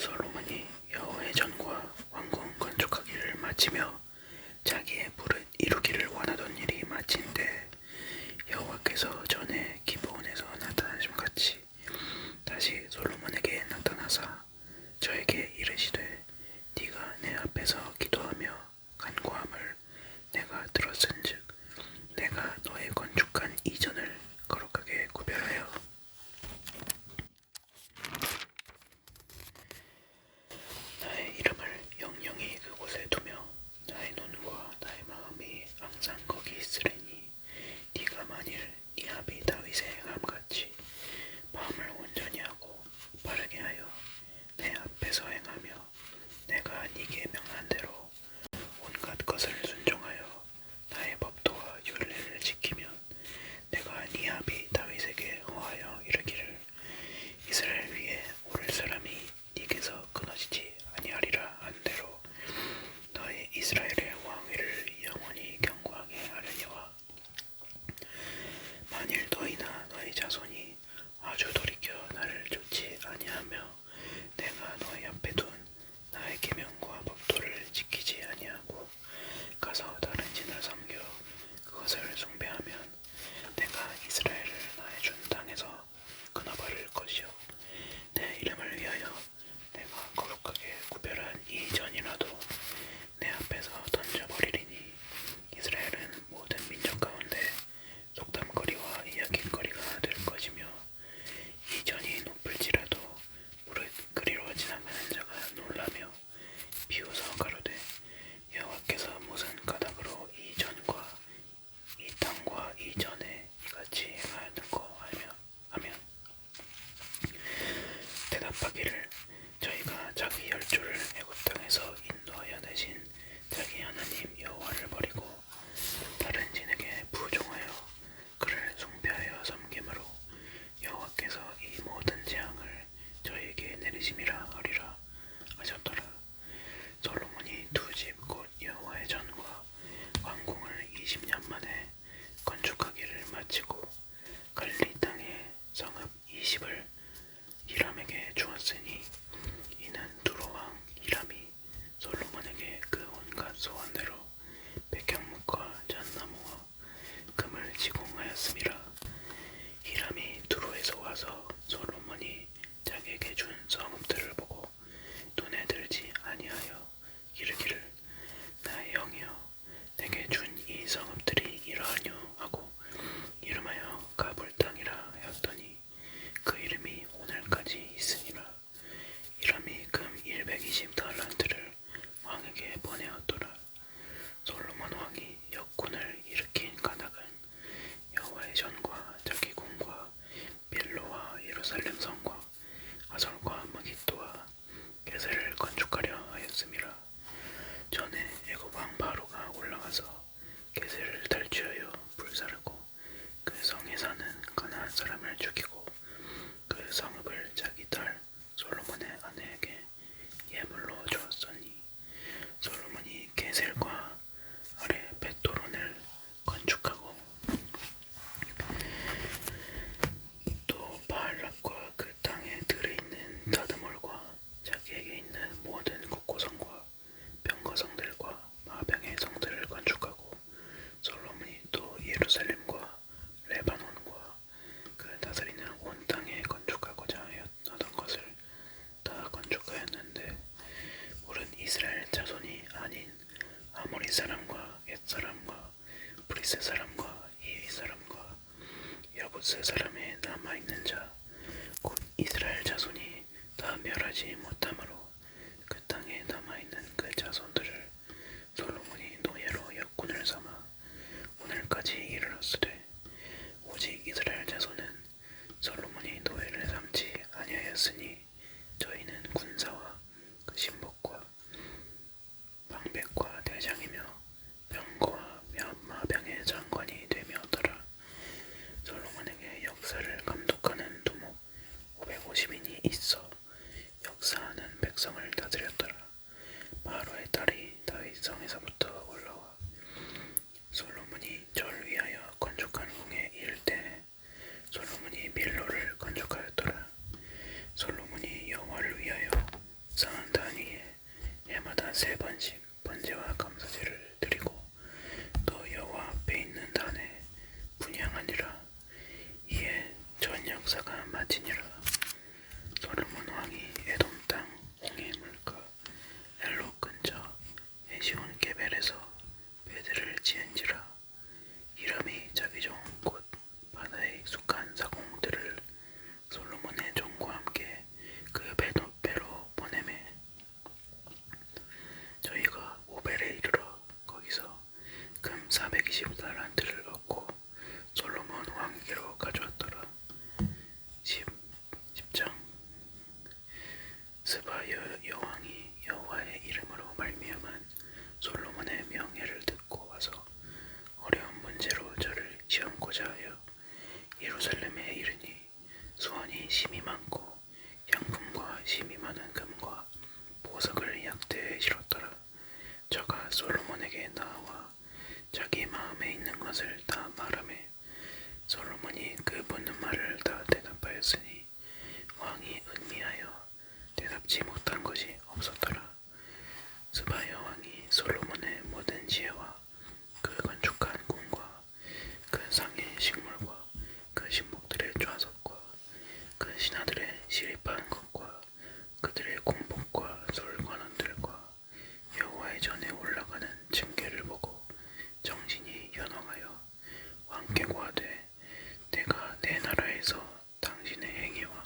솔로몬이 여호와의 전과 왕궁 건축하기를 마치며 자기의 부를 이루기를 원하던 일이 마친 때 여호와께서 전에 기브온에서 나타나심 같이 다시 솔로몬에게 나타나사 저에게 이르시되 네가 내 앞에서 기도하며 간구함을 내가 들었은즉 내가 너의 건축한 이전을 거룩하게 구별하여 나의 이름을 영영히 그곳에 두며 나의 눈과 나의 마음이 항상 거기 있으리니 네가 만일 네 아비 다윗의 행함같이 마음을 온전히 하고 바르게 하여 내 앞에서 행하며 내가 네게 명한 대로 온갖 것을 순종하여 나의 법도와 율례를 지키면 내가 네 아비 다윗에게 허하여 이르기를 이스라엘 위에 오를 사람이 네게서 끊어지지 아니하리라 한 대로 너의 이스라엘의 왕위를 영원히 경고하게 하려니와 만일 너희나 너희 자손이 아주 돌이켜 나를 좇지 아니하며 내가 너희 앞에 둔 나의 계명과 법도를 지키지 아니하고 가서 다른 신을 섬겨 그것을 숭배하면 내가 이스라엘을 나의 준 땅에서 끊어버릴 것이요 내 이름을 위하여 내가 거룩하게 구별한 이 전이라도 내 앞에서 던져버리리니 이스라엘은 모든 민족 가운데 속담거리와 이야깃거리가 될 것이며 이 전이 높을지라도 무릇 그리로 지나가는 자가 놀라며 비웃어 가로되 여호와께서 무슨 까닭으로 이 전과 이 땅과 이 전에 이같이 행하였는고 하면 대답하기를 저희가 자기 열조를 애굽 땅에서 인도하여 내신 자기 하나님 여호와를 버리고 다른 신에게 부종하여 그를 숭배하여 섬김으로 여호와께서 이 모든 재앙을 저희에게 내리심이라 하리라 하셨더라. 솔로몬이 두 집 곧 여호와의 전과 왕궁을 20년 만에 건축하기를 마치고 갈리 땅의 성읍 20을 히람에게 주었으니 이는 두로 왕 히람이 솔로몬에게 그 온갖 소원대로 백향목과 잣나무와 금을 지공하였음이라. 히람이 두로에서 와서 솔로몬이 자기에게 준 성읍들을 보고 눈에 들지 아니하여 이르기를 나의 영이여 내게 준 이 성읍들이 이러하뇨 하고 이름하여 가볼 땅이라 하였더니 그 이름이 오늘까지 있으니라. 히람이 금 120달란트를 왕에게 보내었더라. 솔로몬 왕이 역군을 일으킨 까닭은 여호와의 전과 자기 궁과 밀로와 예루살렘 성과 아솔과 마깃도와 게셀을 건축하려 하였음이라. 전에 애굽 왕 바로가 올라가서 게셀을 탈취하여 불사르고 그 성에 사는 가나안 사람을 죽이고 그 성읍을 자기 딸 솔로몬의 아내에게 예물로 주었으니 솔로몬이 게셀과 아래 벳도론을 건축하고 또 바알락과 그 땅에 들에 있는 다드몰과 자기에게 있는 모든 국고성과 병거성들과 마병의 성들을 건축하고 솔로몬이 또 예루살렘과 레바논과 그 다스리는 온 땅에 건축하고자 하던 것을 다 건축하였는데 물은 이스라엘 자손이 아닌 아모리 사람과 옛 사람과 브리스 사람과 히위 사람과 여부스 사람에 남아있는 자 곧 이스라엘 자손이 다 멸하지 못하므로 그 땅에 남아있는 그 자손들을 솔로몬이 노예로 역군을 삼아 오늘까지 이르렀으되 오직 이스라엘 자손은 솔로몬이 노예를 삼지 아니하였으니 저희는 군사와 그 신복과 방백과 대장이며 병거와 마병의 장관이 되며더라. 솔로몬에게 역사를 감독하는 두목 550인이 있어 역사하는 백성 장사가 마지니라. 솔로몬 왕이 에돔 땅 홍해 물가 엘로 근처 에시온 게벨에서 배들을 지은지라. 이름이 자기 좋은 곳 바다의 익숙한 사공들을 솔로몬의 종과 함께 그 배로 보내매 저희가 오벨에 이르러 거기서 금 420달란트를 얻고 솔로몬 왕에게로 가져왔더라. 10장 스바 여왕이 여호와의 이름으로 말미암은 솔로몬의 명예를 듣고 와서 어려운 문제로 저를 시험고자 하여 예루살렘에 이르니 수원이 심히 많고 양품과 심히 많은 금과 보석을 약대에 실었더라. 저가 솔로몬에게 나와 자기 마음에 있는 것을 다 말하매 솔로몬이 그 묻는 말을 다 대답하였으니 왕이 은미하여 대답지 못한 것이 없었더라. 스바 여왕이 솔로몬의 모든 지혜와 그 건축한 궁과 그 상의 식물과 그 신복들의 좌석과 그 신하들의 시립한 것과 그들의 공복과 솔관원들과 여호와의 전에 올라가는 징계를 보고 정신이 현황하여 왕께 고하되 내가 내 나라에서 당신의 행위와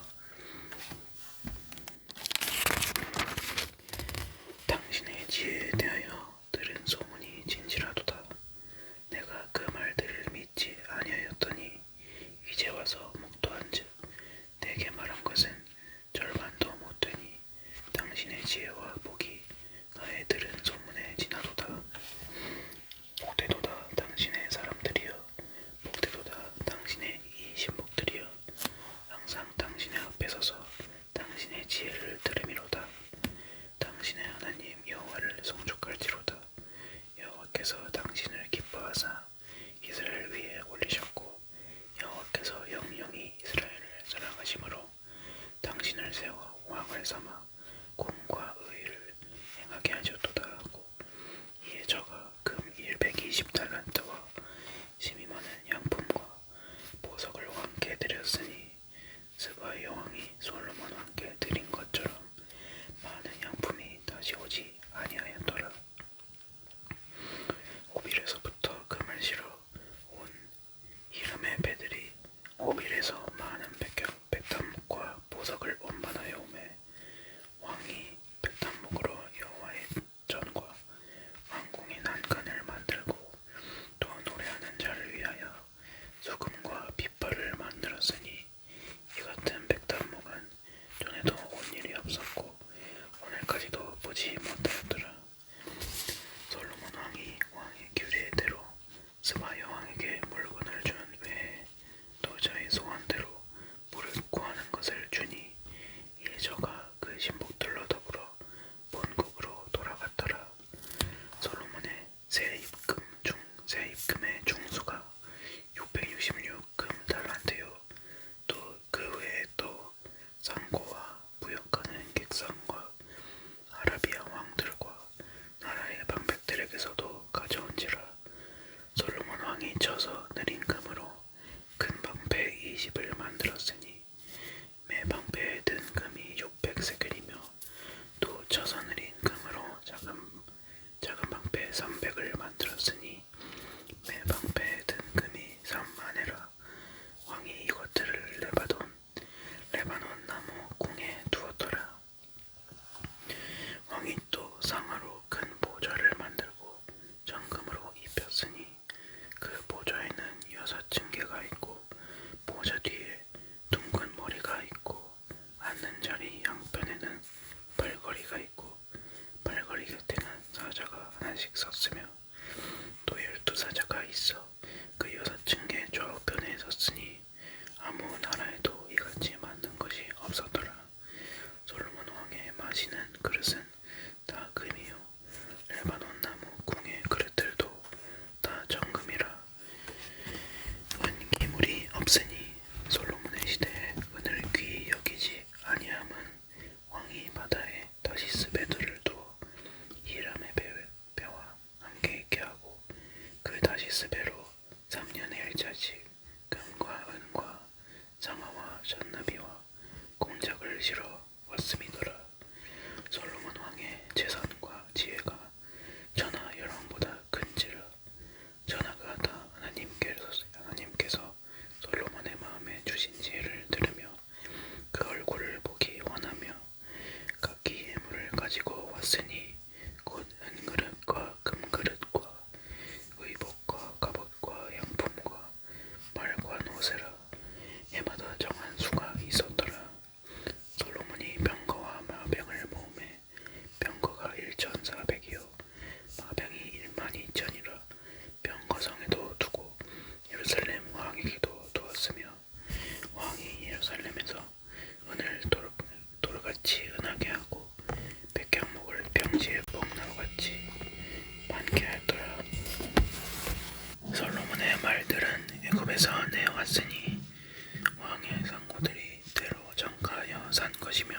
당신의 지혜에 대하여 들은 소문이 진실하도다. 내가 그 말들을 믿지 아니하였더니 이제 와서 묵도한즉 내게 말한 것은 절반도 못되니 당신의 지혜와 복이 나의 들은 소문에 지나도다. 복되도다 당신의 사람들이여, 복되도다 당신의 이 신복들이여, 항상 당신의 앞에 서서 당신의 지혜를 들으미로다. 당신의 하나님 여호와를 송축할지로다. 여호와께서 당신을 기뻐하사 이스라엘 위에 올리셨고 여호와께서 영영이 이스라엘을 사랑하심으로 당신을 세워 왕을 삼아 공과 의를 행하게 하셨도다 하고 이에 저가 금 120달란트와 심히 많은 양품과 보석을 왕께 드렸으니 스바 여왕이 솔로몬 왕께 드린 것처럼 많은 양품이 다시 오지 아니하였더라. 오빌에서부터 금을 실어 온 히람의 배들이 오빌에서 많은 백단목과 보석을 운반하여 오매 왕이 백단목으로 여호와의 전과 왕궁의 난간을 만들고 또 노래하는 자를 위하여 수금과 빗발을 만들었으니 이 같은 백단목은 전에도 온 일이 없었고 오늘까지도 보지 못하였더라. 솔로몬 왕이 왕의 규례대로 스바 여왕에게 물건을 준 외에 또 저의 소원대로 물을 구하는 것을 주니 이에 저가 그 신복들로 더불어 본국으로 돌아갔더라. 솔로몬의 새 입금의 중수가 666금 달란트요. 또 그 외에 또 상고와 부역하는 객상과 아라비아 왕들과 나라의 방백들에게서도 가져온지라. 솔로몬 왕이 쳐서 내린 금으로 큰 방패 20을 만들었으니 매 방패에 든 금이 600세겔이며 또 쳐서 내린 금으로 작은 방패 300을 만들었으니 매 방패에 든 금이 3만에라. 왕이 이것들을 레바논 나무 궁에 잔나비와 공작을 실어 왔음이더라. 솔로몬 왕의 재산과 지혜가 천하 열왕보다 큰지라. 천하가 다 하나님께서 솔로몬의 마음에 주신 지혜를 들으며 그 얼굴을 보기 원하며 각기 예물을 가지고 왔으니 곧 은그릇과 금그릇과 의복과 갑옷과 양품과 말과 노새라. 해마다 정한 수가 있었더라. 솔로몬이 병거와 마병을 모으매 병거가 1,400이요 마병이 12,000이라. 병거성에도 두고 예루살렘 왕에게도 두었으며 왕이 예루살렘에서 은을 돌같이 은하게 하고 백향목을 평지에 뽕나루같이 많게 하였더라. 솔로몬의 말들은 애굽에서 내어왔으니 왕의 상고들이 때로 정가하여 산 것이며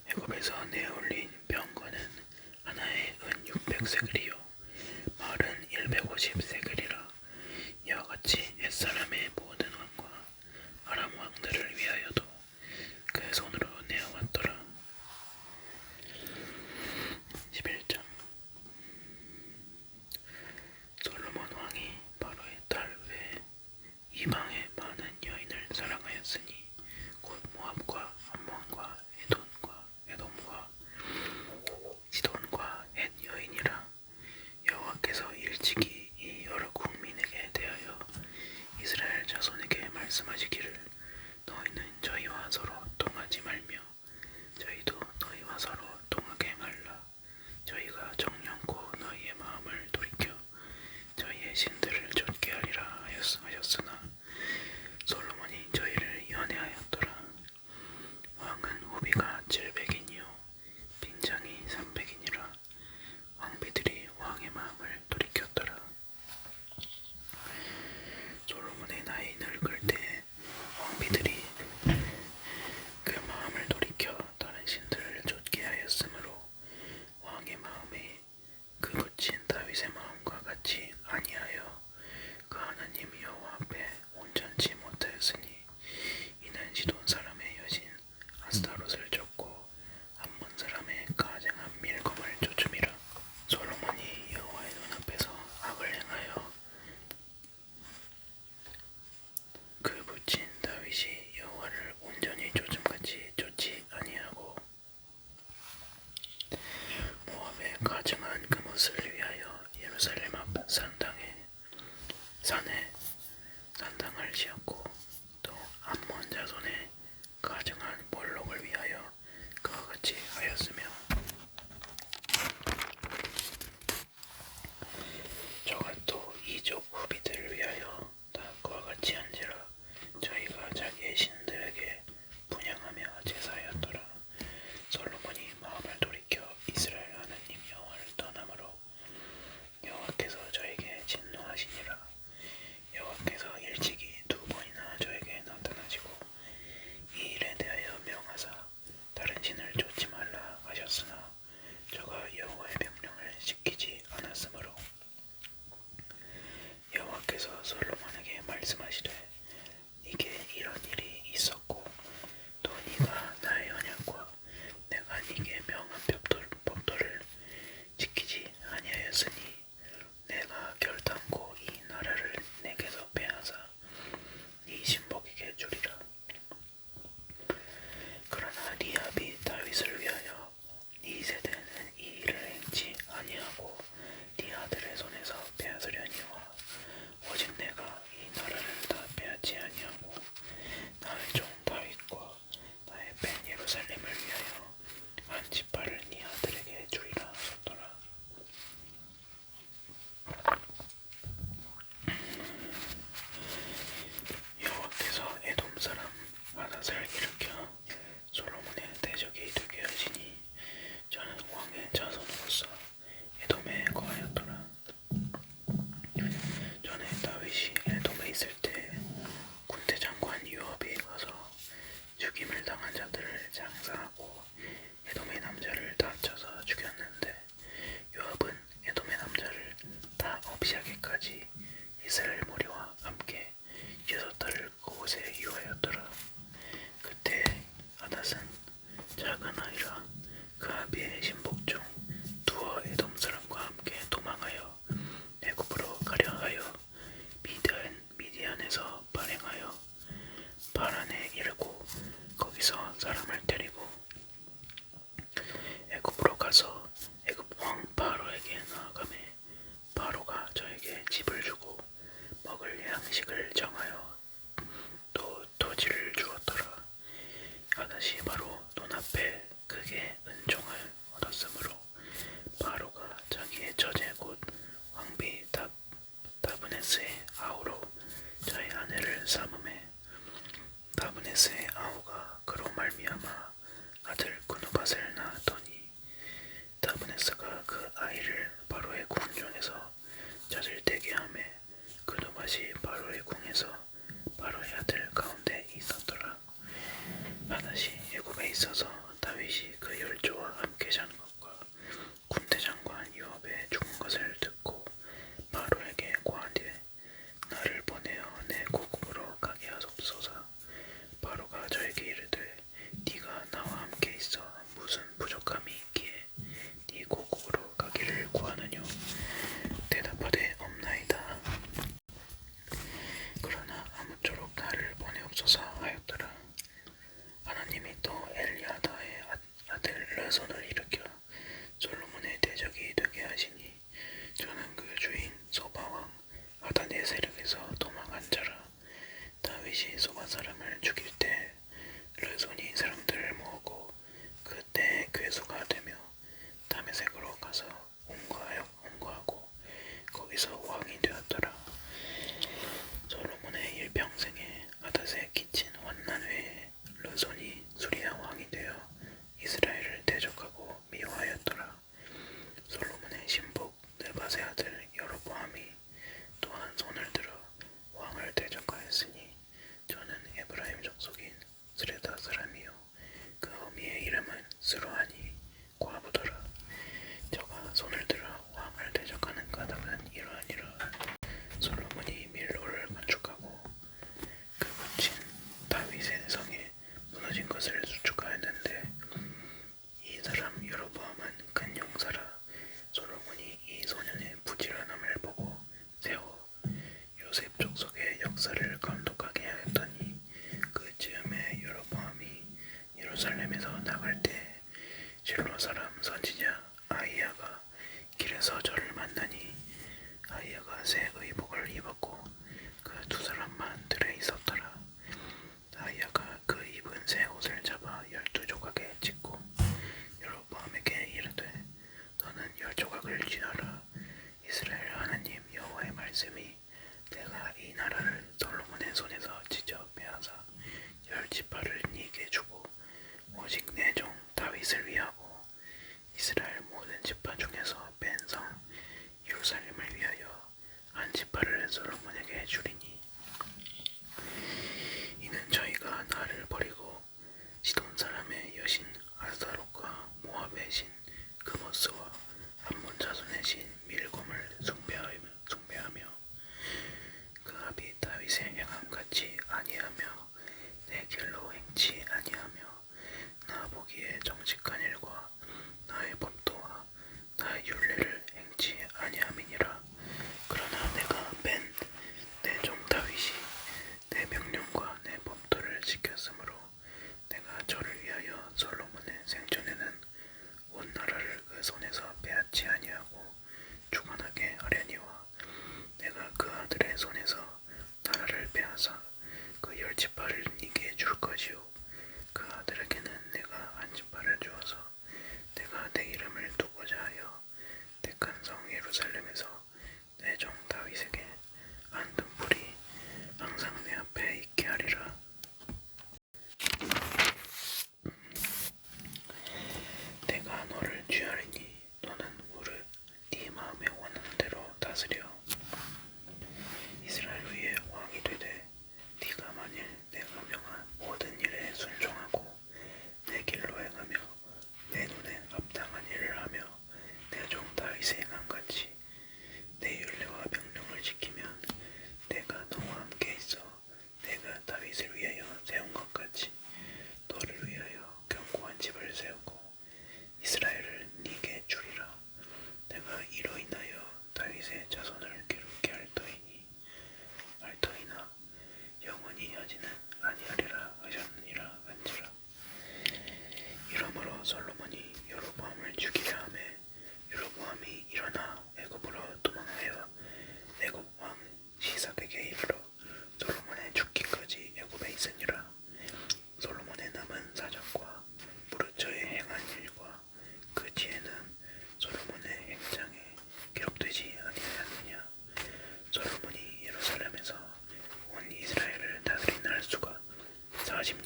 애굽에서 내어올린 병거는 하나에 은 600세겔이요 말은 150세겔이라. 이와 같이 햇사람의 모든 왕과 아람 왕들을 위하여도 그 손으로 내어왔더라. 11장. 솔로몬 왕이 바로의 딸 외에 이방의 많은 여인을 사랑하였으니 곧 모압과 암몬과 에돔과 시돈과 헷 여인이라. 여호와께서 일찍이 이 여러 국민에게 대하여 이스라엘 자손에게 말씀하시기를 너희는 저희와 서로 통하지 말며 저희도 너희와 서로 통하게 말라. 저희가 정령코 너희의 마음을 돌이켜 저희의 신들을 좇게 하리라 하셨으나 솔로몬이 저희를 연애하였더라. 왕은 후비가 700인이요 빈장이 300인이라. 왕비들이 왕의 마음을 돌이켰더라. 솔로몬의 나이 늙을 때 왕비들이 그 마음을 돌이켜 다른 신들을 좇게 하였으므로 왕의 마음이 그 붙인 다윗의 마음과 같이 아니하여 그 하나님 여호와 앞에 온전치 못하였으니 이는 시돈 사람의 여신 아스타롯을 쫓고 암몬 사람의 가증한 밀검을 쫓음이라. 솔로몬이 여호와의 눈앞에서 악을 행하여 그 붙인 다윗이 여호와를 온전히 쫓음같이 쫓지 아니하고 모압의 가증한 그못을 위하여 예루살렘 앞 산에 산당을 지었고 또 암몬 자손의 에스의 아우가 그로 말미암아 아들 그누밧을 낳았더니 다브네스가 그 아이를 바로의 궁중에서 젖을 떼게 하매 그누밧이 바로의 궁에서 바로의 아들 가운데 있었더라. 하닷이 애굽에 있어서 다윗이 그 열조와 함께 자는 것과 군대장관 요압의 죽은 것을 듣고 바로에게 고하되 나를 보내어 내 고국으로 가게 하옵소서. 바로가 저에게 이르되 네가 나와 함께 있어 무슨 부족함이 있기에 네 고국으로 가기를 구하느뇨. 대답하되 없나이다. 그러나 아무쪼록 나를 보내옵소서 하였더라. 하나님이 또 엘리아다의 아들 르손을 일으켜 솔로몬의 대적이 되게 하시니 저는 그 주인 소바왕 하다네세력에서 도망한 자라. 다윗이 소바 사람을 죽일 때 르손이 사람들을 모으고 그때 괴수가 되며 다메섹으로 가서 홍거하고 거기서 왕이 되었더라. 솔로몬의 일평생에 하닷에 끼친 환난 외에 르손이 수리아 왕이 되어 이스라엘을 대적하고 미워하였더라. 솔로몬의 신복 느밧의 아들 여로보암이 또한 손을 들어 왕을 대적하였으니 저는 에브라임 족속인 스레다 사람이요 그 어미의 이름은 스루하니 과부더라. 저가 손을 들어 왕을 대적하는 까닭은 이러하니라. 솔로몬이 밀로를 건축하고 그 붙인 다윗의 성에 무너진 것을 수축하였는데 이 사람 여로보암은 큰 용사라. 솔로몬이 이 소년의 부지런함을 보고 세워 요셉 족속의 역사를 감독하게 하였더니 그 즈음에 여로보암이 예루살렘에서 나갈 때 실로 사람 선지자 아히야가 길에서 저를 만나니 아히야가 새 의복을 입었고 그 두 사람만 들에 있었더라. 아히야가 그 입은 새 옷을 잡아 12조각에 찢고 여로보암에게 이르되 너는 10조각을 쥐어라. 이스라엘 하나님 여호와의 말씀이 내가 이 나라를 솔로몬의 손에서 찢어 빼앗아 10지파를 네게 주고 오직 내 종 다윗을 위하고 이스라엘 모든 지파 중에서 뺀 성 예루살렘을 위하여 한 지파를 솔로몬에게 주리니 이는 저희가 나를 버리고 시돈 사람의 여신 아스타롯과 모압의 신 그모스와 암몬 자손의 신 밀곰을 숭배하며 그 아비 다윗의 행함같이 아니하며 내 길로 행치 아니하며 나 보기에 정직한 일과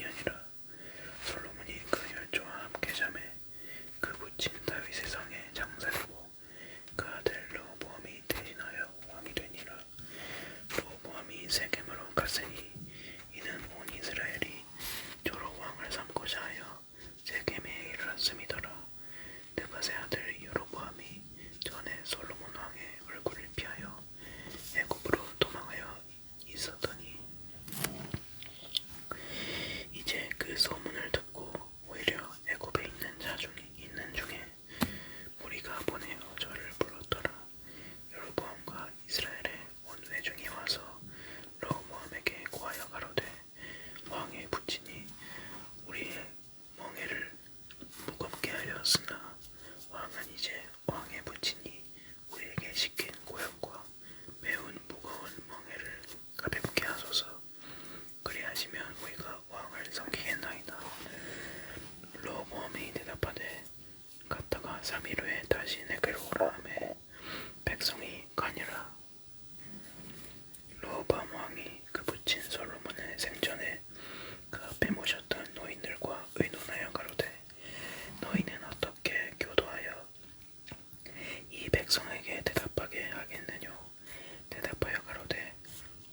뿐이 아니라 솔로몬이 그 열조와 함께 잠에 그 부친 다윗의 상에 장사되고 그 아들 르호보암이 대신하여 왕이 되니라. 르호보암이 세겜으로 갔으니 이는 온 이스라엘이 저로 왕을 삼고자 하여 세겜에 이르렀음이더라. 느밧의 아들 여로보암이 전에 솔로몬 왕의 얼굴을 피하여 애굽으로 도망하여 있었더니 이제 그 소문을 듣고 오히려 애굽에 있는 중에 무리가 보내어 저를 불렀더라. 여로보암과 이스라엘의 온 회중이 와서 르호보암에게 고하여 가로되 왕의 부친이 우리의 멍에를 무겁게 하였으나 왕은 이제 왕의 부친이 우리에게 시킨 고역과 매운 무거운 멍에를 가볍게 하소서. 그리하시면 우리가 왕을 섬기겠나이다. 르호보암이 대답하되 갔다가 3일 후에 다시 내게로 오라 하매 백성이 가니라. 르호보암 왕이 그 부친 솔로몬의 생전에 그 앞에 모셨던 노인들과 의논하여 가로되 너희는 어떻게 교도하여 이 백성에게 대답하게 하겠느뇨. 대답하여 가로되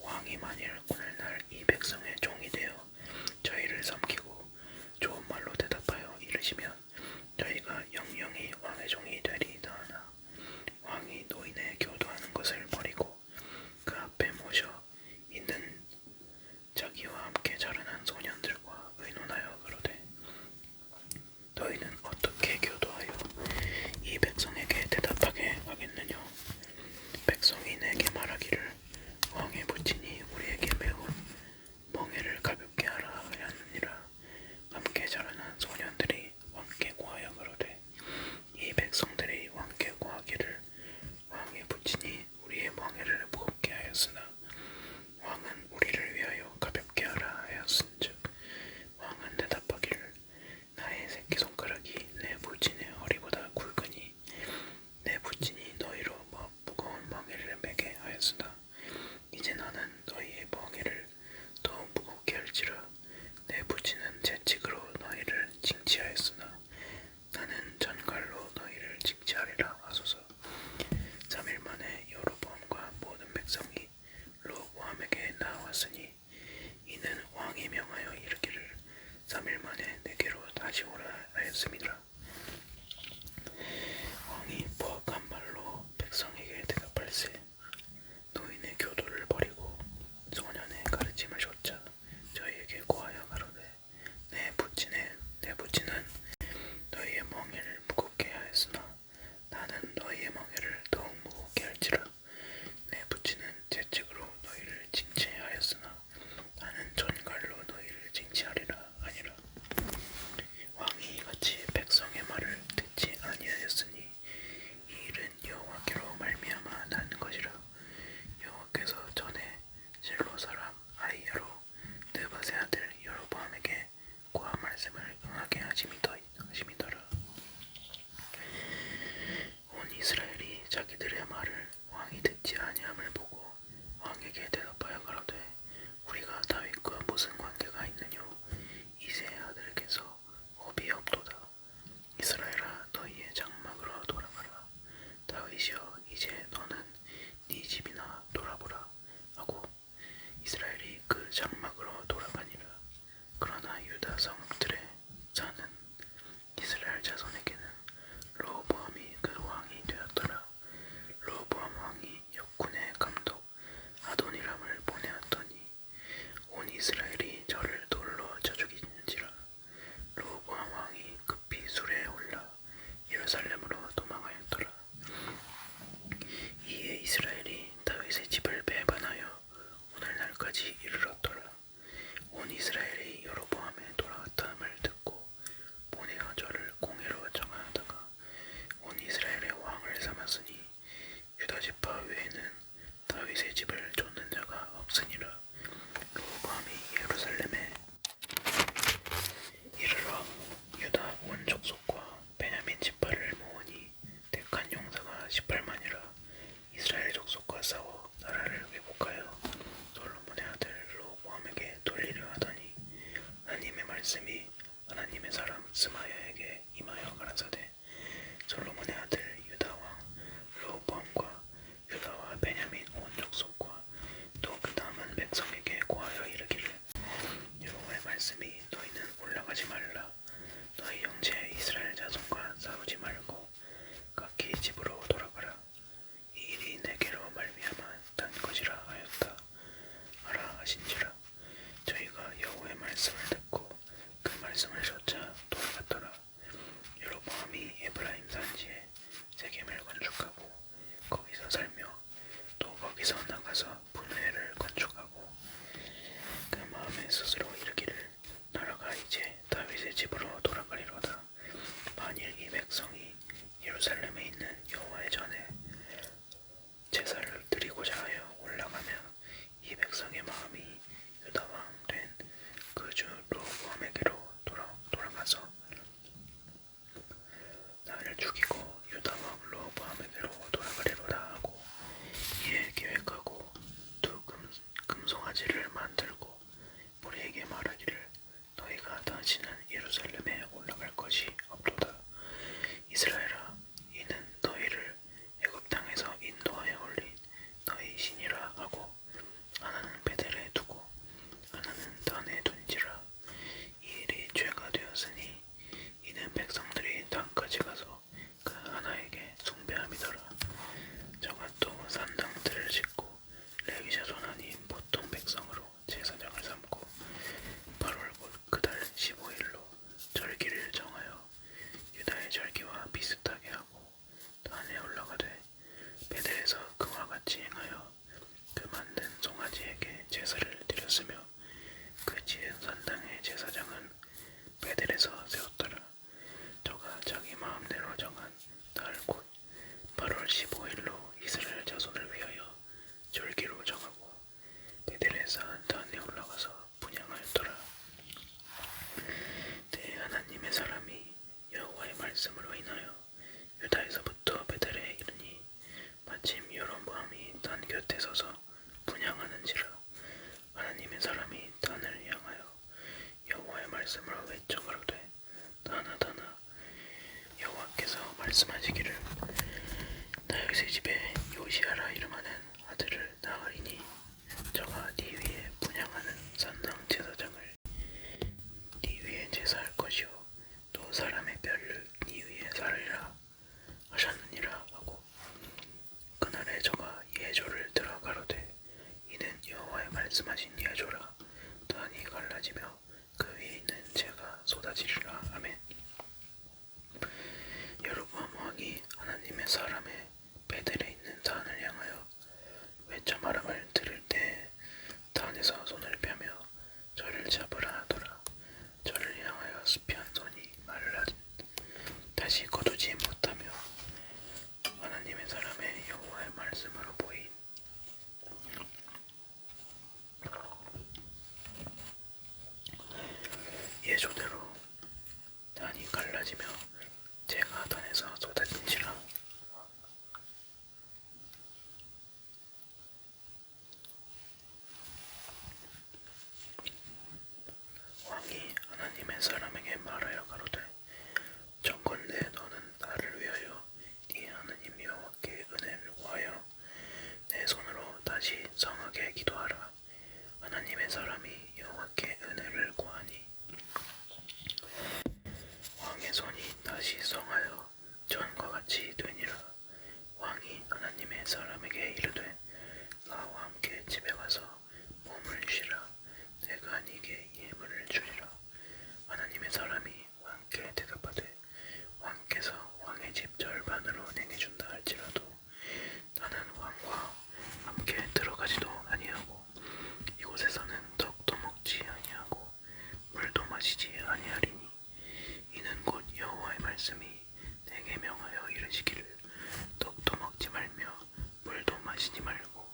왕이 만일 오늘날 이 백성의 종이 되어 저희를 섬기고 좋은 말로 대답하여 이르시면 저희가 영영이 왕의 종이 되리이다 하나 왕이 노인의 교도하는 것을 버리고 그 앞에 모셔 있는 자기와 함께 자라난 소년들과 의논하여 가로되 너희는 어떻게 교도하여 이 백성에게 대답하게 하겠느냐. 백성이 내게 말하기를 왕의 부친이 우리에게 매운 멍에를 가볍게 하라 하였느니라. 함께 자라난 소년들이 왕께 고하여 가로되 이 백성들이 왕께 고하기를 왕의 부친이 우리의 멍에를 무겁게 하였으나 왕은 우리를 위하여 가볍게 하라 하였은즉 왕은 대답하기를 나의 새끼손가락이 내 부친의 허리보다 굵으니 내 부친이 너희로 무거운 멍에를 매게 하였으나 이제 나는 너희의 멍에를 더욱 무겁게 할지라. 내 부친은 채찍으로 너희를 징치하였으나 나는 전갈로 너희를 징치하리라 하소서. 3일 만에 여로보암과 모든 백성이 르호보암에게 나왔으니 이는 왕이 명하여 이르기를 3일 만에 내게로 다시 오라 하였음이라. 왕이 포악한 말로 백성에게 대답할세 노인의 교도를 버리고 소년의 가르침을 좇아 저희에게 고하여 가로되 내 부친은 너희의 멍에를 무겁게 하였으나 나는 너희의 멍에를 더욱 무겁게 할지라. 내 부친은 채찍으로 너희를 징치하였으나 나는 전갈로 너희를 징치하리라 하니라. 왕이 이같이 백성 말씀이 하나님의 사람 스마야에게 임하여 가라사대 솔로몬의 아들 유다 왕 르호보암과 유다와 베냐민 온 족속과 또 그 남은 백성에게 고하여 이르기를 여호와의 말씀이 너희는 올라가지 말라 너희 형제 이스라엘 자손과 싸우지 말고 각기 집으로 돌아가라 이 일이 내게로 말미암아 단 것이라 하였다 하라 하신지라 저희가 여호와의 말씀을 듣고 그 말씀을 좇아 돌아갔더라 여로보암이 에브라임 산지에 세겜을 건축하고 거기서 살며 또 거기서 나가서 분회를 건축하고 그 마음에 스스로 이르기를 나라가 이제 다윗의 집으로 돌아가리로다 만일 이 백성이 예루살렘에 있는 여호와의 전에 제사를 드리고자 하여 올라가면 이 백성의 마음이 유다 왕 된 그 주 르호보암에게로 돌아가서 나를 죽이고 유다 왕 르호보암에게로 돌아가리로다 하고 이에 계획하고 두 금송아지를 만들고 우리에게 말하기를 너희가 다시는 예루살렘에 올라갈 것이 없도다 이스라엘아 이는 너희를 애굽 땅에서 인도하여 올린 너희 신이라 하고 하나는 베델에 두고 하나는 단에 둔지라 이 일이 죄가 되었으니 이는 백성들이 땅까지 가서 그 하나에게 숭배함이더라 저가 또 산당들을 짓고 레위 자손 아닌 보통 백성으로 제사장을 삼고 8월 곧 그달 15일로 절기를 정하여 유다의 절기와 비슷하게 하고 단에 올라가되 베델에서 그와 같이 행하여 그 만든 송아지에게 제사를 드렸으며 그 지은 산당의 제사장은 베델에서 세웠더라 저가 자기 마음대로 정한 달 곧 8월 15일로 이스라엘 자손을 위하여 절기로 정하고 베델에서 단에 올라가서 분향하였더라 내 하나님의 사람이 여호와의 말씀으로 인하여 유다에서부터 베델에 이르니 마침 여로보암이 단 곁에 서서 분향하는지라 하나님의 사람이 단을 향하여 여호와의 말씀으로 외쳐 가로되 단아 단아 여호와께서 말씀하시기를 다윗의 집에 요시야라 이름하는 아들을 낳으리니 저가 네 위에 분향하는 산당 제사장을 네 위에 제사할 것이요 또 사람의 뼈를 네 위에 살리라 하셨느니라 하고 그날에 저가 예조를 들어 가로되 이는 여호와의 말씀하신 예조라 단이 갈라지며 그 위에 있는 재가 쏟아지리라 아멘 여로보암 왕이 하나님의 사람의 베델에 있는 단을 향하여 외쳐 말함을 들을 때 단에서 손을 펴며 저를 잡으라 하더라 저를 향하여 스피한 손이 말라 다시 거두지 못하며 하나님의 사람의 여호와의 말씀으로 보인 예조대로 단이 갈라지며 재가 단에서 쏟아진지라 왕이 하나님의 사람에게 말하여 가로되 정컨대 너는 나를 위하여 네 하나님 여호와께 은혜를 구하여 내 손으로 다시 성하게 기도하라 하나님의 사람이 여호와께 은혜를 구하니 왕의 손이 다시 성하여 전과 같이 되니라 왕이 하나님의 사람에게 이르되 나와 함께 집에 가서 몸을 쉬라 내가 네게 예물을 주리라 하나님의 사람이 왕께 대답하되 왕께서 왕의 집 절반으로 내게 준다 할지라도 나는 왕과 함께 들어가지도 아니하고 이곳에서는 떡도 먹지 아니하고 물도 마시지 아니하리니 이는 곧 여호와의 말씀이 내게 명하여 이르시기를 떡도 먹지 말며 물도 마시지 말고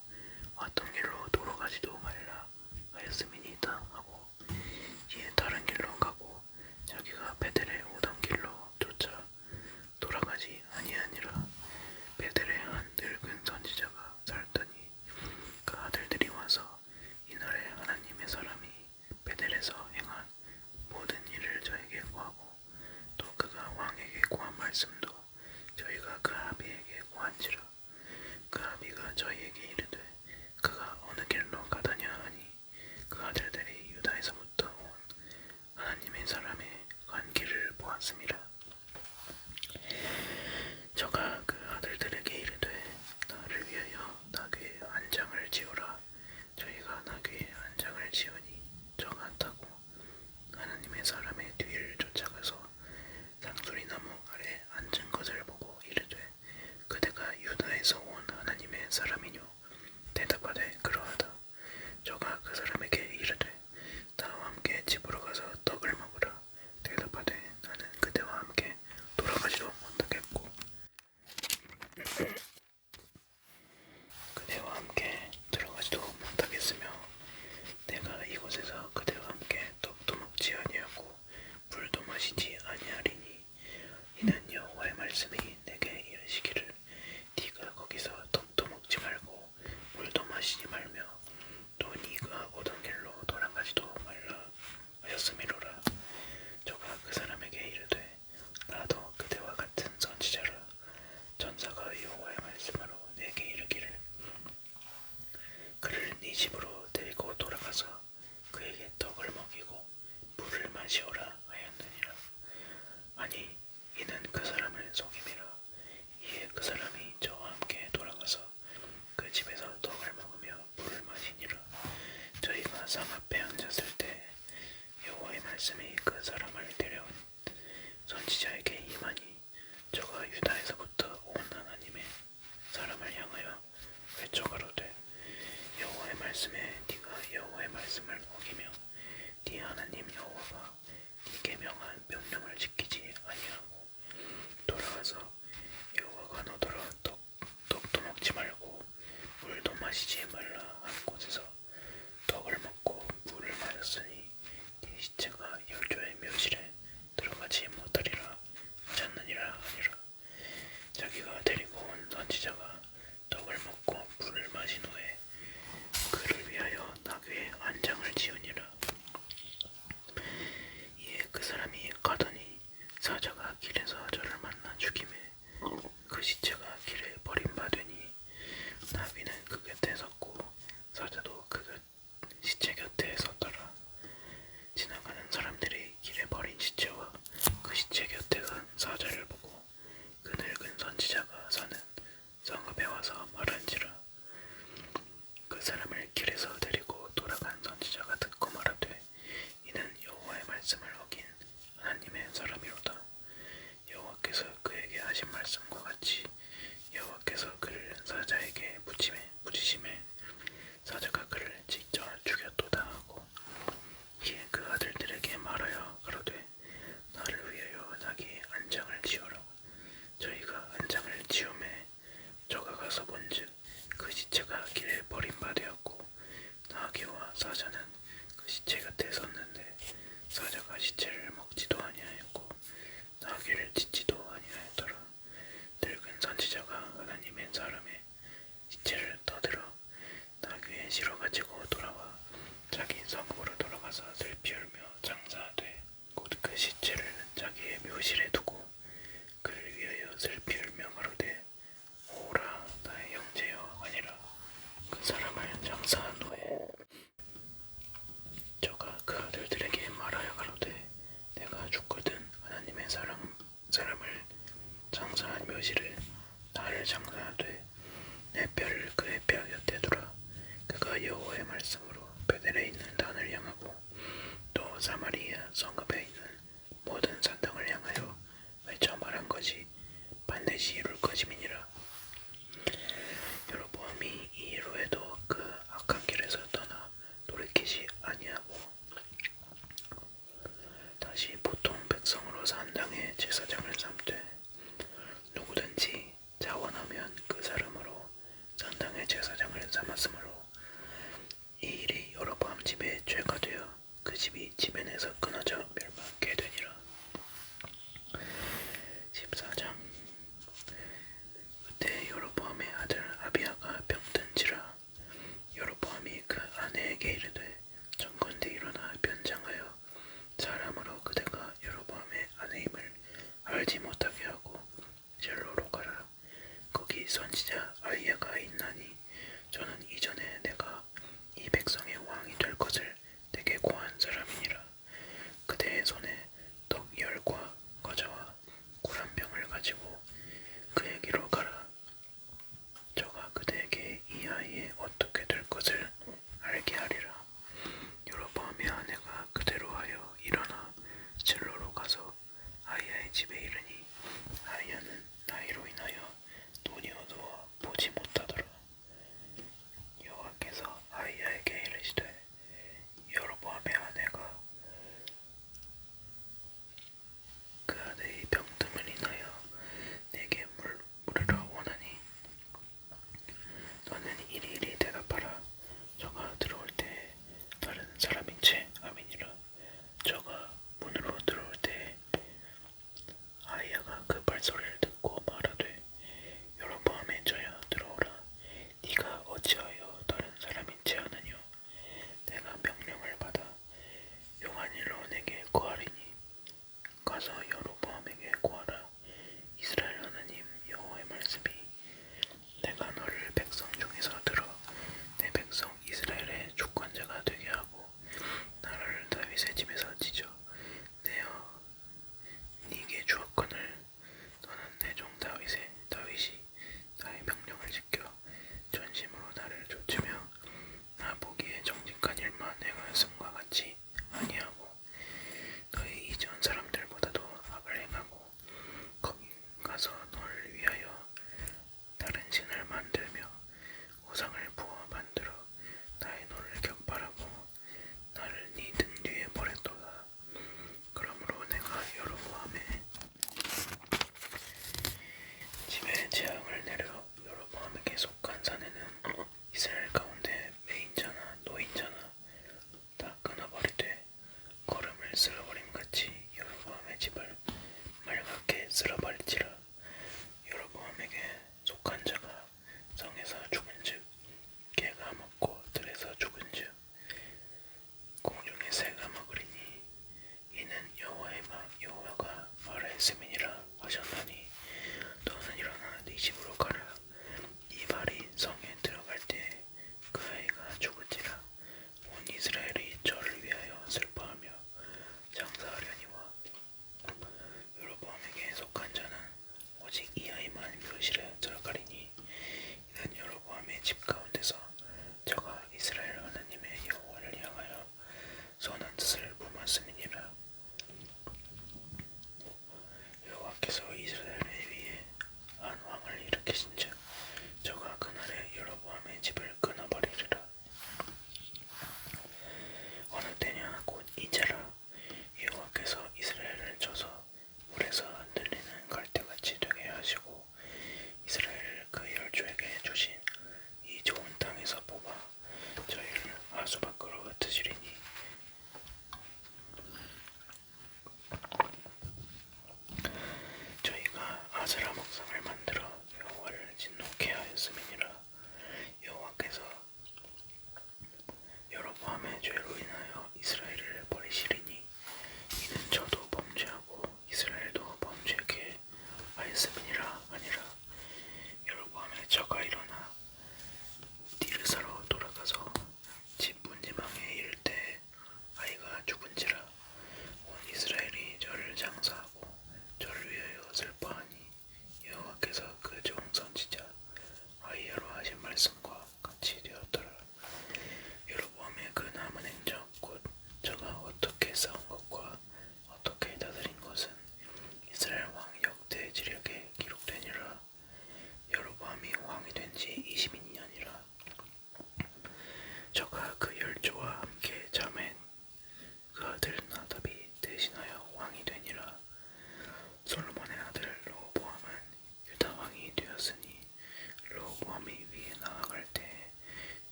왔던 길로 돌아가지도 말라 하였음이니이다 하고 이에 다른 길로 가고 자기가 베델에 오던 길로 쫓아 돌아가지 아니하니라 베델에 한 늙은 선지자가 살더니 그 아들들이 와서 이날에 하나님의 사람이 베델에서 행한 모든 말씀도 저희가 그 아비에게 고한지라. 그 아비가 저희에게 이르되 그가 어느 길로 가다냐 하니 그 아들들이 유다에서부터 온 하나님의 사람의 간 길을 보았음이라. 저가 그 아들들에게 이르되 나를 위하여 나귀의 안장을 지으라. 저희가 나귀의 안장을 지으니 저가 타고 하나님의 사람의 뒤를 쫓아가서 상수리 나무 아래 앉은 것을 보고 이르되 그대가 유다에서 온 하나님의 사람이뇨. 대답하되 그러하다. 저가 그 사람에게 이르되 나와 함께 집으로 가서 떡을 먹으라. 대답하되 나는 그대와 함께 돌아가지도 못하겠고 그대와 함께 들어가지도 못하겠으며 내가 이곳에서 그대와 함께 떡도 먹지 아니하고 물도 마시지 아니하리니 이는 여호와의 말씀이 내게 이르시기를 네가 거기서 떡도 먹지 말고 물도 마시지 말며 또 네가 오던 길로 돌아가지도 말라 하였음이로라. 저가 그 사람에게 이르되 나도 그대와 같은 선지자라. 전사가 여호와의 말씀으로 내게 이르기를 그를 네 집으로 데리고 돌아가서 그에게 떡을 먹이고 물을 마시오라 하였느니라. 아니 이는 그 사람을 속임이라. 이에 그 사람이 저와 함께 돌아가서 그 집에서 떡을 먹으며 물을 마시니라. 저희가 상 앞에 앉았을 때 여호와의 말씀이 그 사람을 데려온 선지자에게 임하니 저가 유다에서부터 온 하나님의 사람을 향하여 외쳐가로되 여호와의 말씀에 네가 여호와의 말씀을 어기며 네 하나님 여호와가 네게 명한 명령을 지키지 아니하고 돌아가서 여호와가 너더러 떡도 먹지 말고 물도 마시지 말라 한 곳에서 떡을 먹고 물을 마셨으니 네 시체가 열조의 묘실에 들어가지 못하리라 하셨느니라 하니라. 자기가 데리고 온 선지자가 떡을 먹고 물을 마신 후에 그를 위하여 나귀의 안장을 지으니라. 이에 그 사람이 가더니 사자가 길에서 저를 만나 죽임에 그 시체가 길에 버림받으니 나귀는 그 곁에 섰고 사자도 그 시체 곁에 섰더라. 지나가는 사람들이 길에 버린 시체와 그 시체 곁에 선 사자를 보고 그 늙은 선지자가 사는 성읍에 와서 말한지라. 그 사람을 길에서 데리고 돌아간 선지자가 듣고 말하되 이는 여호와의 말씀을 어긴 하나님의 사람이로다. 여호와께서 그에게 하신 말씀과 같이 여호와께서 그를 사자에게 붙이심에 사자가 그를 직접 죽였도다 하고 이에 그 아들들에게 말하여 가로되 나를 위하여 나귀의 안장을 지어라. 저희가 안장을 지음에 저가 가서 본즉 그 시체가 길에 버림받았고 나귀와 사자는 그 시체 곁에 섰는데 사자가 시체를 먹지도 아니하였고 나귀를 찢지도 아니하였더라. 늙은 선지자가 하나님의 사람의 시체를 떠들어 나귀에 실어가지고 돌아와 자기 성읍으로 돌아가서 슬피 울며 장사하되 곧 그 시체를 자기의 묘실에 두고 그를 위하여 슬피 울며 가로되 오라 나의 형제여 하니라. 그 사람을 장사한 후에 저가 그 아들들에게 말하여 가로되 내가 죽거든 하나님의 사람을 장사한 묘실에 나를 장사하되 내 뼈를 그의 뼈 곁에 두라. 그가 여호와의 말씀으로 베델에 있는 단을 향하고 또 사마리아 성읍에 있는 모든 산당을 향하여 외쳐 말한 것이 반드시 이룰 것임이니라. 여로보암이 이 일로 해도 그 악한 길에서 떠나 돌이키지 아니하고 다시 보통 백성으로 산당의 제사장을 삼되 누구든지 자원하면 그 사람으로 산당의 제사장을 삼았으므로 이 일이 여로보암 집에 죄가 되어 그 집이 지면에서 끊어져 멸망케 되니라. 14장. 그때 여로보암의 아들 아비야가 병든지라. 여로보암이 그 아내에게 이르되 정컨대 일어나 변장하여 사람으로 그대가 여로보암의 아내임을 알지 못하게 하고 선지자 아이야가 있나니 저는 이전에 내가 이 백성의 왕이 될 것을 되게 고한 사람이니라. 그대의 손에 떡 열과 과자와 꿀 한 병을 가지고 그에게로 가라. 저가 그대에게 이 아이의 어떻게 될 것을 알게 하리라. 여로보암의 아내가 그대로 하여 일어나 실로로 가서 아이야의 집에 이르니 아이야는 나이로 인하여 눈이 어두워 보지 못하더라. 여호와께서 아이야에게 이르시되 여로보암의 아내가 그 아내의 병듦을 인하여 내게 물으러 원하니 너는 이리이리 대답하라. 저가 들어올 때 다른 사람인 채 아멘이라. 저가 문으로 들어올 때 아이야가 그 발소리를 듣고 말하되 여로보암의 저야 들어오라. 네가 어찌하여 다른 사람인 채 하느뇨. 내가 명령을 받아 용한 일로 내게 구하리니 가서 여로보암에게 구하라. 이스라엘 하나님 여호와의 말씀이 내가 너를 백성 중에서 들어 내 백성 이스라엘의 주권자가 되게 하고 나라를 다윗의 집에서 찢어 내어 네게 주었거늘 너는 내 종 다윗이 나의 명령을 지켜 전심으로 나를 좇으며 나 보기에 정직한 일만 행하였음과 같이 아니하고 너희 이전 사람들보다도 악을 행하고 거기 가서 너를 위하여 다른 신을 만들며 우상을 부어 만들어 나의 노를 격발하고 나를 네 등 뒤에 버렸도다. 그러므로 내가 여로보암의 집에 재앙을 내려 여로보암에게 속한 사내는 이스라엘 가운데 매인자나 노인자나 다 끊어버리되 거름을 쓸어버림같이 여로보암의 집을 말갛게 쓸어버릴지라. 여로보암에게 속한 자가 성에서 죽은즉 개가 먹고 들에서 죽은즉 공중의 새가 먹으리니 이는 여호와가 말하였음이니라 하셨나니 너는 일어나 네 집으로 가라. 이 말이 성에 들어갈 때 그 아이가 죽을지라. 온 이스라엘이 저를 위하여 슬퍼하며 장사하려니와 여로보암에게 속한 자는 오직 이 아이만 묘실에 들어가리니 이는 여로보암의 집 가운데서 저가 이스라엘 하나님의 여호와를 향하여 선한 뜻을 품었음이니라. 여호와께서 이스라엘 위에 한 왕을 일으키신즉 저가 그날에 여로보암의 집을 끊어버리리라. 어느 때냐 곧 이제라. 여호와께서 이스라엘을 쳐서 물에서 흔들리는 갈대같이 되게 하시고 이스라엘을 그 열조에게 주신 이 좋은 땅에서 뽑아 저희를 하수 밖으로 흩으시리니 저희가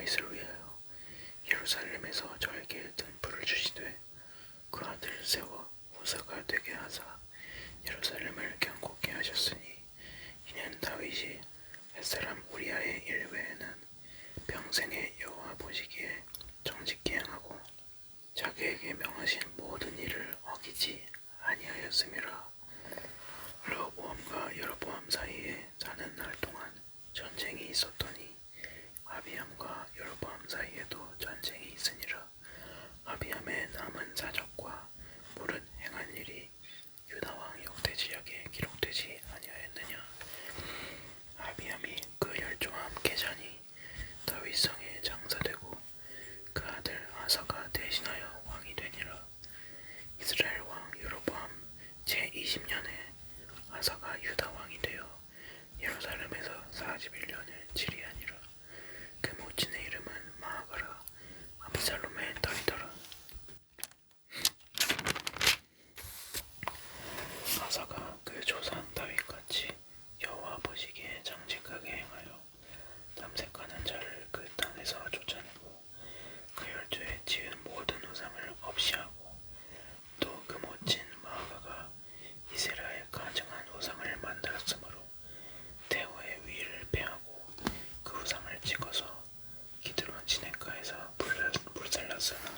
다윗을 위하여 예루살렘에서 저에게 등불을 주시되 그 아들을 세워 후사가 되게 하사 예루살렘을 견고케 하셨으니 이는 다윗이 햇사람 우리아의 일 외에는 평생에 여호와 보시기에 정직히 행하고 자기에게 명하신 모든 일을 어기지 아니하였음이라. 르호보암과 여로보암 사이에 사는 날 동안 전쟁이 있었더니 아비암과 여로보암 사이에도 전쟁이 있으니라. 아비암의 남은 사적과 무릇 행한 일이 유다왕 역대지략에 기록되지 아니하였느냐. 아비암이 그 열조와 함께 자니 다윗성에 장사되고 그 아들 아사가 대신하여 왕이 되니라. 이스라엘 왕 여로보암 제20년에 아사가 유다 왕이 되어 예루살렘에서 41년을 치리하니라. 그 모친의 이름은 마아가라 압살롬의 딸이더라. 아사가 그 조상 다윗같이 여호와 보시기에 정직하게 행하여 탐색하는 자를 그 땅에서 쫓아내고 그 열조에 지은 모든 우상을 없이하고 또 그 모친 마아가가 이스라엘 가증한 우상을 만들었으므로 대호의 위를 패하고 그 우상을 찍어서 기드론 시냇가에서 불살랐으나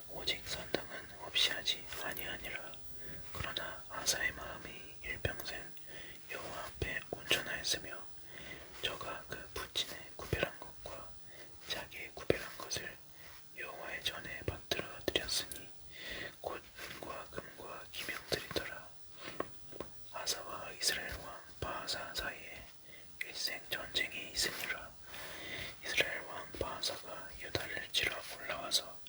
오직 선당은 없이 하지 아니하니라. 그러나 아사의 마음이 일평생 여호와 앞에 온전하였으며 저가 그 부친의 구별한 것과 자기의 구별한 것을 여호와의 전에 받들어 드렸으니 곧 은과 금과 기명들이더라. 아사와 이스라엘 왕 바하사 사이에 일생 전쟁이 있으니라. 이스라엘 왕 바하사가 유다를 치러 올라와서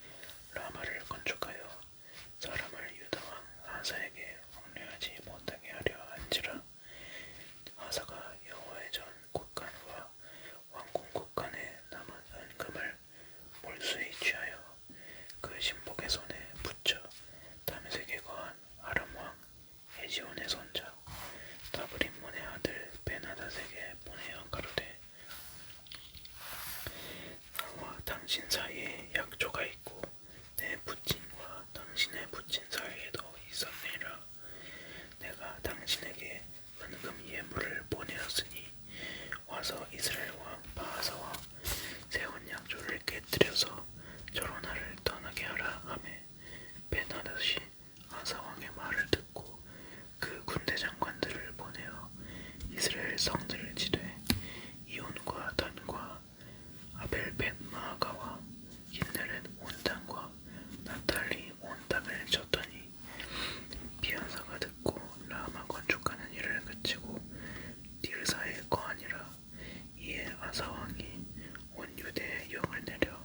라마를 건축하여 사람을 유다 왕 아사에게 옥뢰하지 못하게 하려 한지라. 아사가 여호와의 전 곳간과 왕궁 곳간에 남은 은금을 몰수히 취하여 그 신복의 손에 붙여 다메섹에 거한 아람 왕 에지온의 손자 다브림몬의 아들 베나닷에게 보내어 가로되 나와 당신 사이에 약조가 있고 내 부친과 당신의 부친 사이에도 있었느니라. 내가 당신에게 은금 예물을 보내었으니 와서 이스라엘 왕 바하사와 세운 약조를 깨뜨려서 저로 나를 떠나게 하라 하매 베나닷이 아사 왕의 말을 듣고 그 군대 장관들을 보내어 이스라엘 성들을 치되 이온과 단과 아벨벳 마아가와 긴네렛 온 땅과 나탈리 온 땅을 쳤더니 비아사가 듣고 라마 건축하는 일을 그치고 디르사에 거하니라. 이에 아사 왕이 온 유대에 영을 내려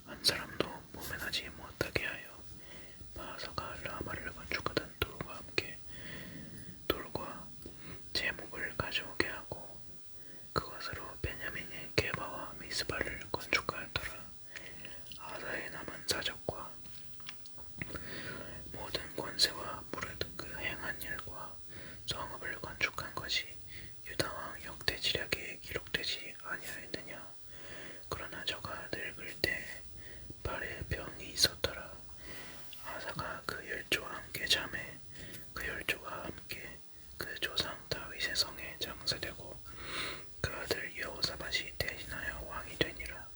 한 사람도 모면하지 못하게 하여 바하사가 라마를 건축하던 돌과 함께 돌과 제목을 가져오게 하고 그것으로 베냐민의 게바와 미스바를 건축하였더라. 아사의 남은 사적과 모든 권세와 무릇 그 행한 일과 성읍을 건축한 것이 유다왕 역대지략에 기록되지 아니하였느냐. 그러나 저가 늙을 때 발에 병이 있었더라. 아사가 그 열조와 함께 잠에 그 열조와 함께 그 조상 다윗의 성에 장사되고 그 아들 여호사밧이 대신하여 왕이 되니라.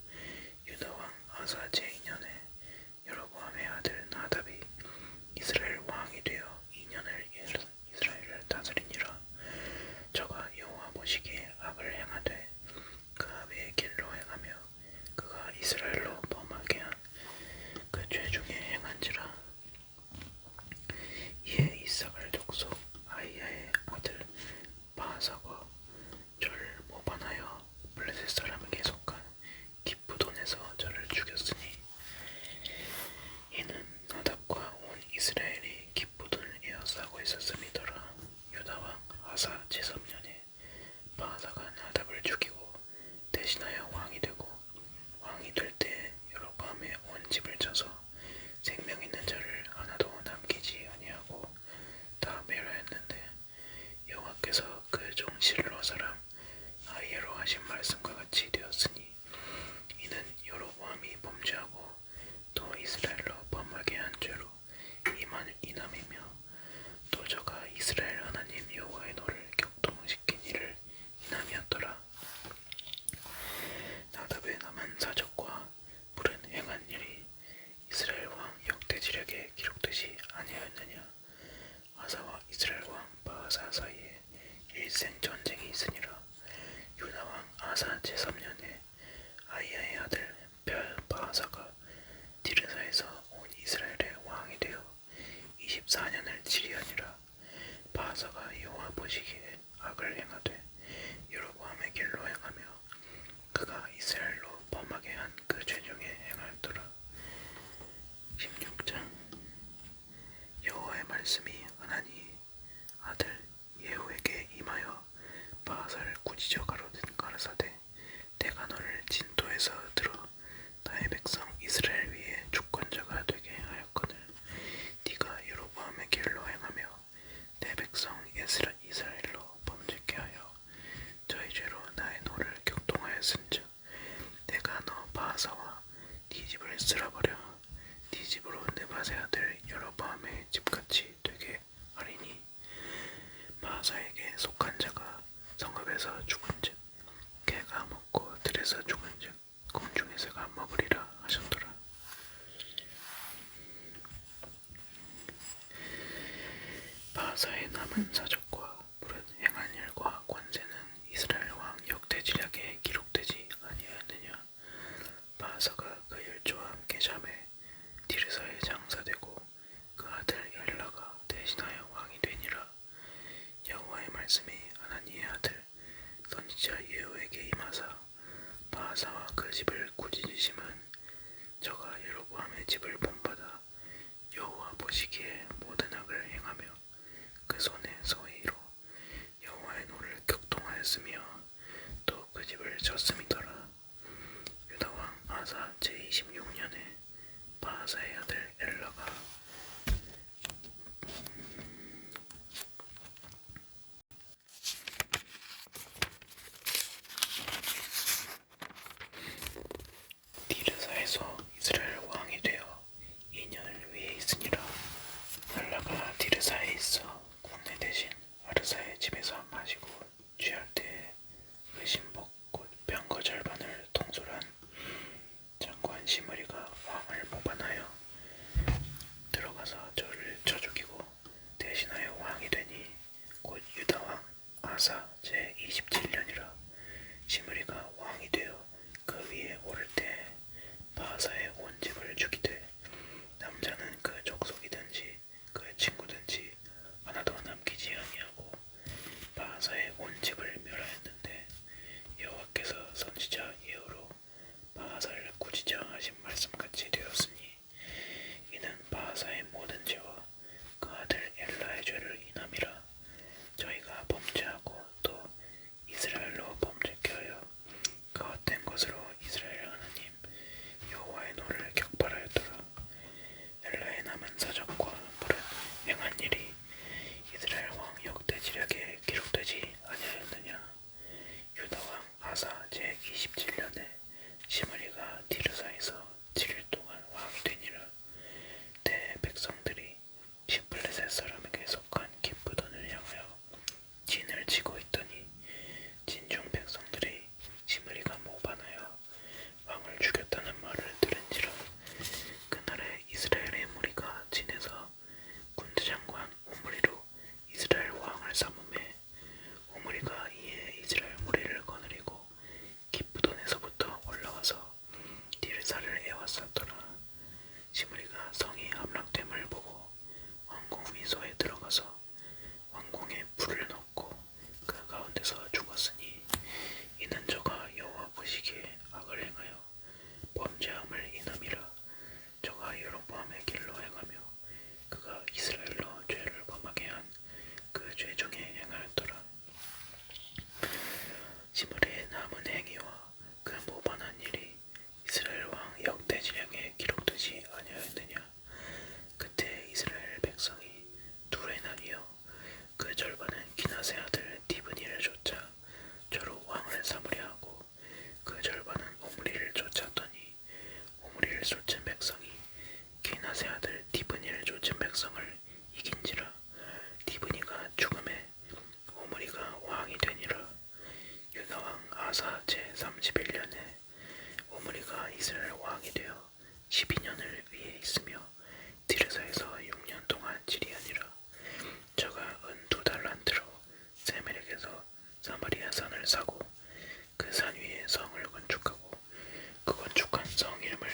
바하사가 디르사에서 온 이스라엘의 왕이 되어 24년을 지리하니라. 바하사가 여호와 보시기에 악을 행하되 여로보암의 길로 행하며 그가 이스라엘로 범하게 한 그 죄 중에 행하였더라. 16장. 여호와의 말씀이 하나니 아들 예후에게 임하여 바하사를 꾸짖어 가라사대 내가 너를 진토에서 들어 나의 백성 이스라엘 위에 주권자가 되게 하였거늘 네가 여로보암의 길로 행하며 내 백성 이스라엘로 범죄케 하여 저희 죄로 나의 노를 격동하였은즉 내가 너 바하사와 네 집을 쓸어버려 네 집으로 느밧의 아들 여로보암의 집같이 되게 하리니 바하사에게 속한 자가 성읍에서 죽은즉 개가 먹고 들에서 죽은즉 공중의 새가 먹으리라 하셨더라. 바하사의 남은 사적과 무릇 행한 일과 권세는 이스라엘 왕 역대지략에 기록되지 아니하였느냐. 바하사가 그 일조와 함께 잠에 디르사에 장사되고 그 아들 엘라가 대신하여 왕이 되니라. 여호와의 말씀이 하나니의 아들 선지자 예후에게 임하사 바하사와 그 집을 꾸짖으심은 저가 여로보암의 집을 본받아 여호와 보시기에 모든 악을 행하며 그 손의 서의로 여호와의 노를 격동하였으며 또 그 집을 쳤음이더라. 유다 왕 아사 제26년에 바하사의 아들 엘라가 디르사에서 이스라엘 왕이 되어 2년을 위에 있으니라. 엘라가 디르사에 있어 국내 대신 아르사의 집에서 마시고 취할 때에 의심복 곧 병거 절반을 통솔한 장관 시므리가 왕을 모반하여 들어가서 저를 쳐 죽이고 대신하여 왕이 되니 곧 유다 왕 아사 제27년이라. 시므리가 왕이 되어 그 위에 오를 때 바하사의 온 집을 죽이되 남자는 그 족속이든지 그의 친구든지 하나도 남기지 아니하고 바하사의 온 집을 멸하였는데 여호와께서 선지자 예후로 바하사를 꾸짖어 하신 말씀같이 되었으니 이는 바하사의 모든 죄와 그 아들 엘라의 죄를 인함이라. 저희가 범죄하고 또 이스라엘로 범죄케 하여 그 헛된 것으로 이스라엘 하나님 여호와의 노를 격발하였더라. 엘라의 남은 사적과 무릇 행한 일이 이스라엘 왕 역대지략에 기록되지 아니하였느냐. 유다 왕 아사 제27년에 시므리가 디르사에서 7일 동안 왕이 되니라. 때 백성들이 시블레셋 사람에게 속한 기브돈을 향하여 진을 치고 있더니 진중 백성들이 시므리가 모반하여 왕을 죽였다는 말을 들은지라. 그날에 이스라엘의 무리가 진에서 군대장관 오므리로 이스라엘 왕을 삼음해 오므리가 이에 이스라엘 무리를 거느리고 기브돈에서부터 올라와서 디르사를 에워쌌더라. 시므리가 성이 함락됨을 보고 왕궁 위소에 들어가서 왕궁에 불을 넣고 그 가운데서 죽었으니 이는 저가 여호와 보시기에 악을 행하여 범죄함을 인함이라. 저가 여로보암의 길로 행하며 그가 이스라엘로 죄를 범하게 한 그 죄 중에 행하였더라. 시므리의 남은 행위와 그 모반한 일이 이스라엘 왕 역대지략에 기록되지 아니하였느냐. 그때 이스라엘 백성이 둘에 나뉘어 그 절반은 기낫의 아들 디브니를 쫓아 저로 왕을 삼으려 하고 그 절반은 오므리를 쫓았더니 오므리를 쫓은 백성이 기낫의 아들 디브니를 쫓은 백성을 이긴지라. 디브니가 죽음에 오므리가 왕이 되니라. 유다 왕 아사 제31년에 오므리가 이스라엘 왕이 되어 12년을 위에 있으며 디르사에서 6년 동안 지리하니라. 저가 은 2달란트로 세멜에게서 사마리아 산을 사고 그 산 위에 성을 건축하고 그 건축한 성 이름을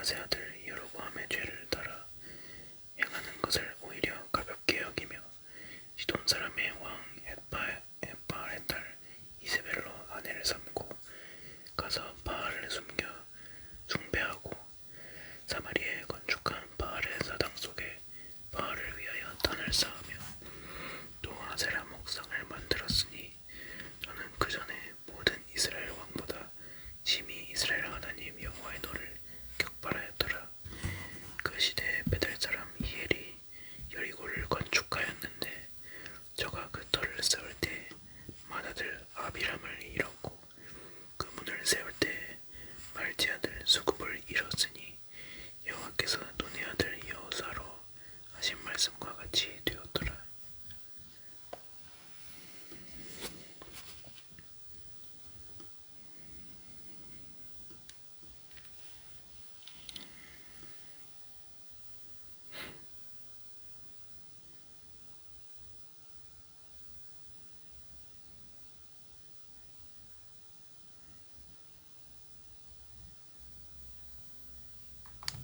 아하스의 아들 여로보암의 죄를 따라 행하는 것을 오히려 가볍게 여기며 시돈 사람의 왕 엣바알의 딸 이세벨로 아내를 삼고 가서 바알을 숨겨 숭배하고 사마리아에 건축한 바알의 사당 속에 바알을 위하여 단을 쌓으며 또 아세라 목상을 만들었으니 저는 그 전에 모든 이스라엘 왕보다 심히 이스라엘 하나님 여호와의 너를 격발하였더라. 그 시대에 베델 사람